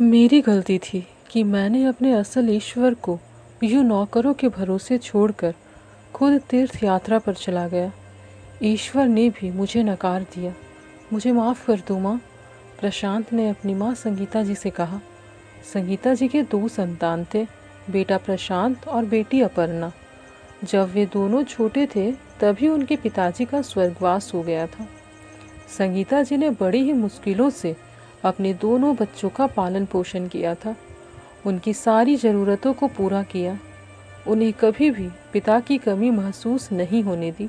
मेरी गलती थी कि मैंने अपने असल ईश्वर को यूं नौकरों के भरोसे छोड़कर खुद तीर्थ यात्रा पर चला गया। ईश्वर ने भी मुझे नकार दिया। मुझे माफ़ कर दो माँ। प्रशांत ने अपनी माँ संगीता जी से कहा। संगीता जी के 2 संतान थे, बेटा प्रशांत और बेटी अपर्णा। जब वे दोनों छोटे थे तभी उनके पिताजी का स्वर्गवास हो गया था। संगीता जी ने बड़ी ही मुश्किलों से अपने दोनों बच्चों का पालन पोषण किया था, उनकी सारी ज़रूरतों को पूरा किया, उन्हें कभी भी पिता की कमी महसूस नहीं होने दी।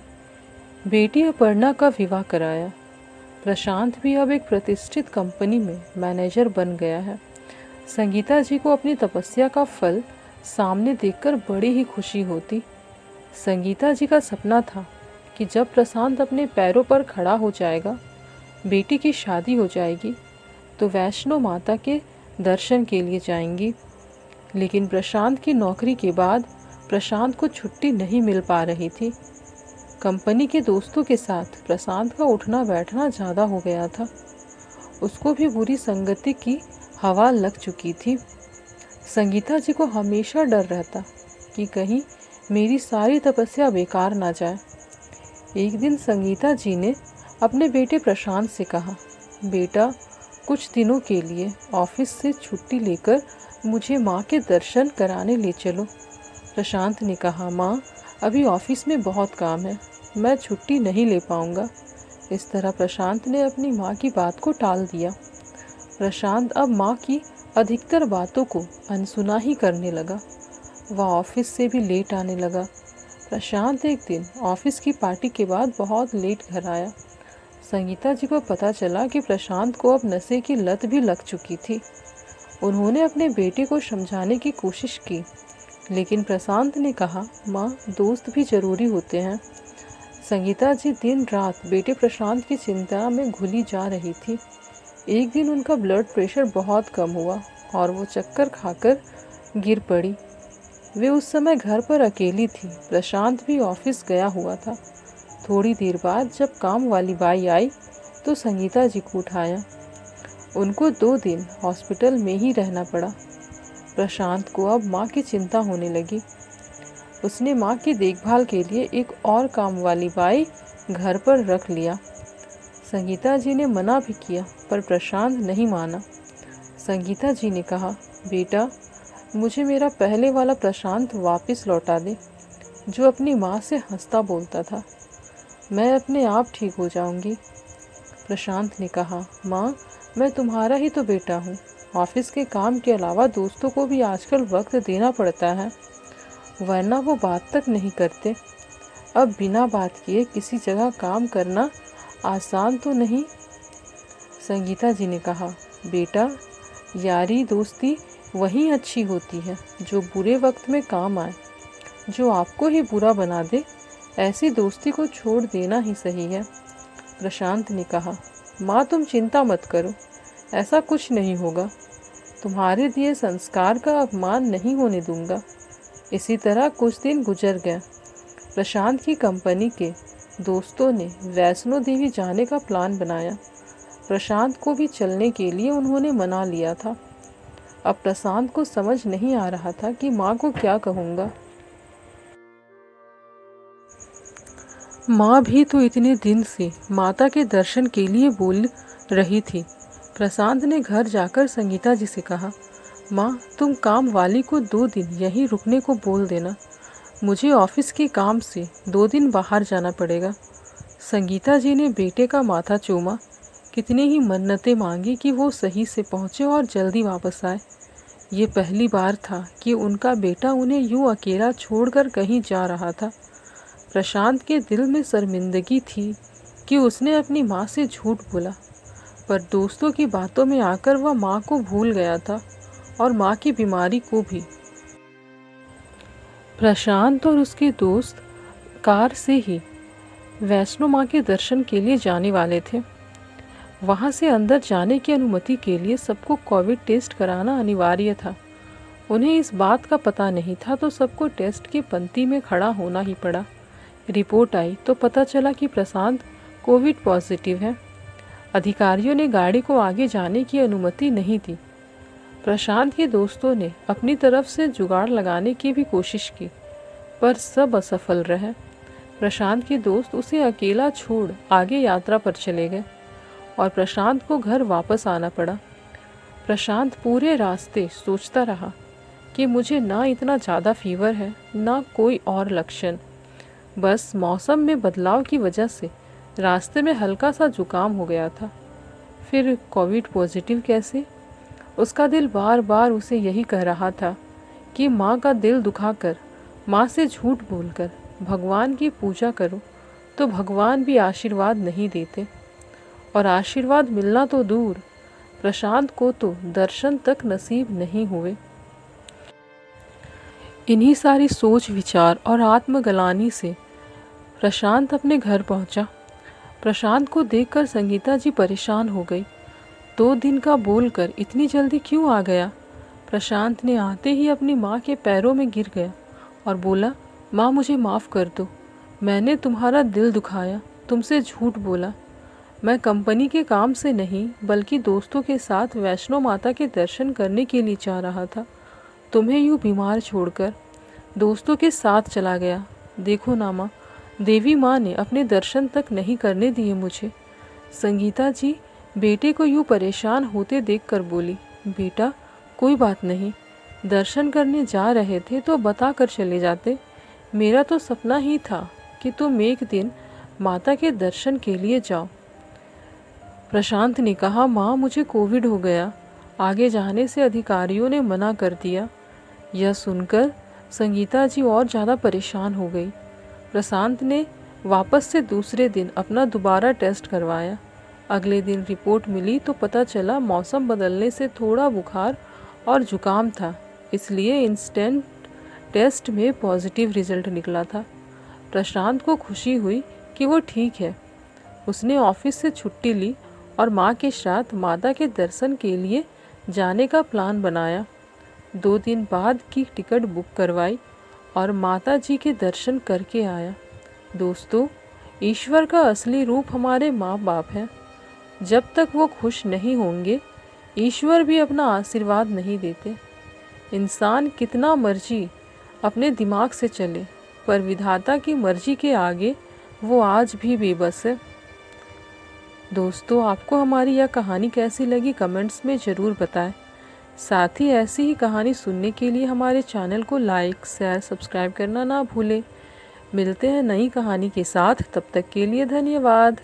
बेटी अपर्णा का विवाह कराया। प्रशांत भी अब एक प्रतिष्ठित कंपनी में मैनेजर बन गया है। संगीता जी को अपनी तपस्या का फल सामने देखकर बड़ी ही खुशी होती। संगीता जी का सपना था कि जब प्रशांत अपने पैरों पर खड़ा हो जाएगा, बेटी की शादी हो जाएगी, तो वैष्णो माता के दर्शन के लिए जाएंगी। लेकिन प्रशांत की नौकरी के बाद प्रशांत को छुट्टी नहीं मिल पा रही थी। कंपनी के दोस्तों के साथ प्रशांत का उठना बैठना ज़्यादा हो गया था। उसको भी बुरी संगति की हवा लग चुकी थी। संगीता जी को हमेशा डर रहता कि कहीं मेरी सारी तपस्या बेकार ना जाए। एक दिन संगीता जी ने अपने बेटे प्रशांत से कहा, बेटा, कुछ दिनों के लिए ऑफिस से छुट्टी लेकर मुझे माँ के दर्शन कराने ले चलो। प्रशांत ने कहा, माँ, अभी ऑफिस में बहुत काम है, मैं छुट्टी नहीं ले पाऊँगा। इस तरह प्रशांत ने अपनी माँ की बात को टाल दिया। प्रशांत अब माँ की अधिकतर बातों को अनसुना ही करने लगा। वह ऑफिस से भी लेट आने लगा। प्रशांत एक दिन ऑफिस की पार्टी के बाद बहुत लेट घर आया। संगीता जी को पता चला कि प्रशांत को अब नशे की लत भी लग चुकी थी। उन्होंने अपने बेटे को समझाने की कोशिश की, लेकिन प्रशांत ने कहा, माँ, दोस्त भी ज़रूरी होते हैं। संगीता जी दिन रात बेटे प्रशांत की चिंता में घुली जा रही थी। एक दिन उनका ब्लड प्रेशर बहुत कम हुआ और वो चक्कर खाकर गिर पड़ी। वे उस समय घर पर अकेली थी। प्रशांत भी ऑफिस गया हुआ था। थोड़ी देर बाद जब काम वाली बाई आई तो संगीता जी को उठाया। उनको 2 दिन हॉस्पिटल में ही रहना पड़ा। प्रशांत को अब माँ की चिंता होने लगी। उसने माँ की देखभाल के लिए एक और काम वाली बाई घर पर रख लिया। संगीता जी ने मना भी किया पर प्रशांत नहीं माना। संगीता जी ने कहा, बेटा, मुझे मेरा पहले वाला प्रशांत वापस लौटा दे, जो अपनी माँ से हंसता बोलता था। मैं अपने आप ठीक हो जाऊंगी। प्रशांत ने कहा, माँ, मैं तुम्हारा ही तो बेटा हूँ। ऑफिस के काम के अलावा दोस्तों को भी आजकल वक्त देना पड़ता है, वरना वो बात तक नहीं करते। अब बिना बात किए किसी जगह काम करना आसान तो नहीं। संगीता जी ने कहा, बेटा, यारी दोस्ती वही अच्छी होती है जो बुरे वक्त में काम आए। जो आपको ही बुरा बना दे, ऐसी दोस्ती को छोड़ देना ही सही है। प्रशांत ने कहा, माँ, तुम चिंता मत करो, ऐसा कुछ नहीं होगा। तुम्हारे दिए संस्कार का अपमान नहीं होने दूंगा। इसी तरह कुछ दिन गुजर गए। प्रशांत की कंपनी के दोस्तों ने वैष्णो देवी जाने का प्लान बनाया। प्रशांत को भी चलने के लिए उन्होंने मना लिया था। अब प्रशांत को समझ नहीं आ रहा था कि माँ को क्या कहूँगा। माँ भी तो इतने दिन से माता के दर्शन के लिए बोल रही थी। प्रशांत ने घर जाकर संगीता जी से कहा, माँ, तुम काम वाली को 2 दिन यहीं रुकने को बोल देना। मुझे ऑफिस के काम से 2 दिन बाहर जाना पड़ेगा। संगीता जी ने बेटे का माथा चूमा। कितनी ही मन्नतें मांगी कि वो सही से पहुँचे और जल्दी वापस आए। ये पहली बार था कि उनका बेटा उन्हें यूं अकेला छोड़कर कहीं जा रहा था। प्रशांत के दिल में शर्मिंदगी थी कि उसने अपनी माँ से झूठ बोला, पर दोस्तों की बातों में आकर वह माँ को भूल गया था और माँ की बीमारी को भी। प्रशांत और उसके दोस्त कार से ही वैष्णो माँ के दर्शन के लिए जाने वाले थे। वहाँ से अंदर जाने की अनुमति के लिए सबको कोविड टेस्ट कराना अनिवार्य था। उन्हें इस बात का पता नहीं था तो सबको टेस्ट की पंक्ति में खड़ा होना ही पड़ा। रिपोर्ट आई तो पता चला कि प्रशांत कोविड पॉजिटिव है। अधिकारियों ने गाड़ी को आगे जाने की अनुमति नहीं दी। प्रशांत के दोस्तों ने अपनी तरफ से जुगाड़ लगाने की भी कोशिश की, पर सब असफल रहे। प्रशांत के दोस्त उसे अकेला छोड़ आगे यात्रा पर चले गए और प्रशांत को घर वापस आना पड़ा। प्रशांत पूरे रास्ते सोचता रहा कि मुझे ना इतना ज़्यादा फीवर है, ना कोई और लक्षण। बस मौसम में बदलाव की वजह से रास्ते में हल्का सा जुकाम हो गया था। फिर कोविड पॉजिटिव कैसे? उसका दिल बार बार उसे यही कह रहा था कि माँ का दिल दुखाकर, माँ से झूठ बोलकर भगवान की पूजा करो, तो भगवान भी आशीर्वाद नहीं देते। और आशीर्वाद मिलना तो दूर, प्रशांत को तो दर्शन तक नसीब नहीं हुए। इन्हीं सारी सोच विचार और आत्मग्लानि से प्रशांत अपने घर पहुंचा। प्रशांत को देखकर संगीता जी परेशान हो गई। 2 दिन का बोलकर इतनी जल्दी क्यों आ गया? प्रशांत ने आते ही अपनी माँ के पैरों में गिर गया और बोला, माँ मुझे माफ़ कर दो, मैंने तुम्हारा दिल दुखाया, तुमसे झूठ बोला। मैं कंपनी के काम से नहीं बल्कि दोस्तों के साथ वैष्णो माता के दर्शन करने के लिए जा रहा था। तुम्हें यूँ बीमार छोड़कर दोस्तों के साथ चला गया। देखो ना माँ, देवी माँ ने अपने दर्शन तक नहीं करने दिए मुझे। संगीता जी बेटे को यूँ परेशान होते देखकर बोली, बेटा कोई बात नहीं, दर्शन करने जा रहे थे तो बता कर चले जाते। मेरा तो सपना ही था कि तुम एक दिन माता के दर्शन के लिए जाओ। प्रशांत ने कहा, माँ मुझे कोविड हो गया, आगे जाने से अधिकारियों ने मना कर दिया। यह सुनकर संगीता जी और ज़्यादा परेशान हो गई। प्रशांत ने वापस से दूसरे दिन अपना दोबारा टेस्ट करवाया। अगले दिन रिपोर्ट मिली तो पता चला मौसम बदलने से थोड़ा बुखार और जुकाम था, इसलिए इंस्टेंट टेस्ट में पॉजिटिव रिजल्ट निकला था। प्रशांत को खुशी हुई कि वो ठीक है। उसने ऑफिस से छुट्टी ली और माँ के साथ माता के दर्शन के लिए जाने का प्लान बनाया। 2 दिन बाद की टिकट बुक करवाई और माता जी के दर्शन करके आया। दोस्तों, ईश्वर का असली रूप हमारे माँ बाप हैं। जब तक वो खुश नहीं होंगे, ईश्वर भी अपना आशीर्वाद नहीं देते। इंसान कितना मर्जी अपने दिमाग से चले, पर विधाता की मर्जी के आगे वो आज भी बेबस है। दोस्तों, आपको हमारी यह कहानी कैसी लगी कमेंट्स में ज़रूर बताएं। साथ ही ऐसी ही कहानी सुनने के लिए हमारे चैनल को लाइक, शेयर, सब्सक्राइब करना ना भूलें। मिलते हैं नई कहानी के साथ, तब तक के लिए धन्यवाद।